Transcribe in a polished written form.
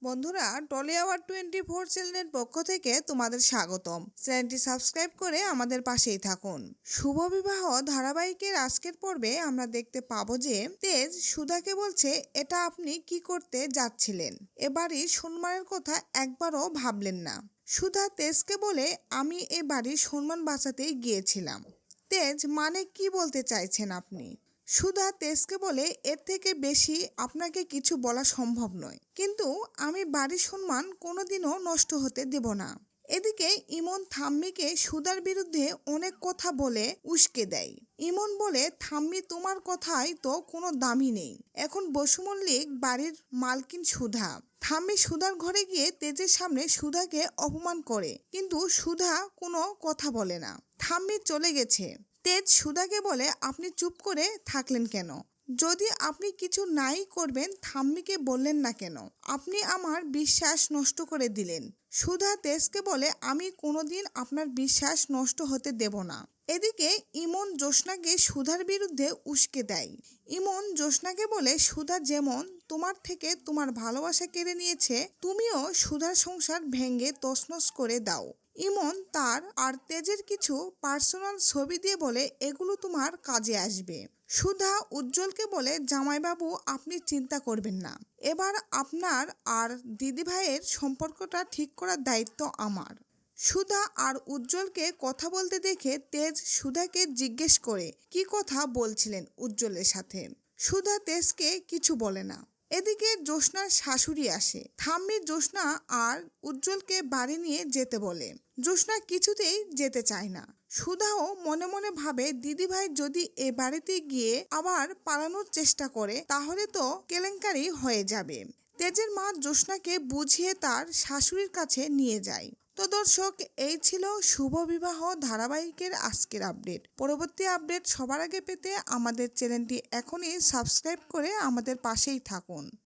বন্ধুরা, trolley hour 24 চ্যানেলের পক্ষ থেকে তোমাদের স্বাগতম। চ্যানেলটি সাবস্ক্রাইব করে আমাদের পাশেই থাকুন। শুভ বিবাহ ধারাবাহিকের আজকের পর্বে আমরা দেখতে পাবো যে তেজ সুধাকে বলছে, এটা আপনি কি করতে যাচ্ছিলেন? এবারই সম্মানের কথা একবারও ভাবলেন না। সুধা তেজকে বলে, আমি এ বাড়ির সম্মান বাঁচাতেই গিয়েছিলাম। তেজ, মানে কি বলতে চাইছেন আপনি? সুধা তেজকে বলে, এর থেকে বেশি আপনাকে কিছু বলা সম্ভব নয়, কিন্তু আমি বাড়ির সম্মান কোনোদিনও নষ্ট হতে দেব না। এদিকে ইমন থাম্মিকে সুধার বিরুদ্ধে অনেক কথা বলে উস্কে দেয়। ইমন বলে, থাম্মি, তোমার কথায় তো কোনো দামই নেই। এখন বসু মল্লিক বাড়ির মালকিন সুধা। থাম্মি সুধার ঘরে গিয়ে তেজের সামনে সুধাকে অপমান করে, কিন্তু সুধা কোনো কথা বলে না। থাম্মি চলে গেছে। তেজ সুধাকে বলে, আপনি চুপ করে থাকলেন কেন? যদি আপনি কিছু নাই করবেন থাম্মিকে বললেন না কেন? আপনি আমার বিশ্বাস নষ্ট করে দিলেন। সুধা তেজকে বলে, আমি কোনোদিন আপনার বিশ্বাস নষ্ট হতে দেব না। এদিকে ইমন জ্যোৎস্নাকে সুধার বিরুদ্ধে উস্কে দেয়। ইমন জ্যোৎস্নাকে বলে, সুধা যেমন তোমার থেকে তোমার ভালোবাসা কেড়ে নিয়েছে, তুমিও সুধার সংসার ভেঙে তছনছ করে দাও। ইমন তার আর তেজের কিছু পার্সোনাল ছবি দিয়ে বলে, এগুলো তোমার কাজে আসবে। সুধা উজ্জ্বলকে বলে, জামাইবাবু, আপনি চিন্তা করবেন না। এবার আপনার আর দিদিভাইয়ের সম্পর্কটা ঠিক করার দায়িত্ব আমার। সুধা আর উজ্জ্বলকে কথা বলতে দেখে তেজ সুধাকে জিজ্ঞেস করে, কি কথা বলছিলেন উজ্জ্বলের সাথে? সুধা তেজকে কিছু বলে না। এদিকে জ্যোৎস্নার শাশুড়ি আসে। থাম্মি জ্যোৎস্না আর উজ্জ্বলকে বাড়ি নিয়ে যেতে বলে। জ্যোৎস্না কিছুতেই যেতে চায় না। সুধাও মনে মনে ভাবে, দিদিভাই যদি এ বাড়িতে গিয়ে আবার পালানোর চেষ্টা করে তাহলে তো কেলেঙ্কারি হয়ে যাবে। তেজের মা জ্যোৎস্নাকে বুঝিয়ে তার শাশুড়ির কাছে নিয়ে যায়। তো দর্শক, এই ছিল শুভ বিবাহ ধারাবাহিকের আজকের আপডেট। পরবর্তী আপডেট সবার আগে পেতে আমাদের চ্যানেলটি এখনই সাবস্ক্রাইব করে আমাদের পাশেই থাকুন।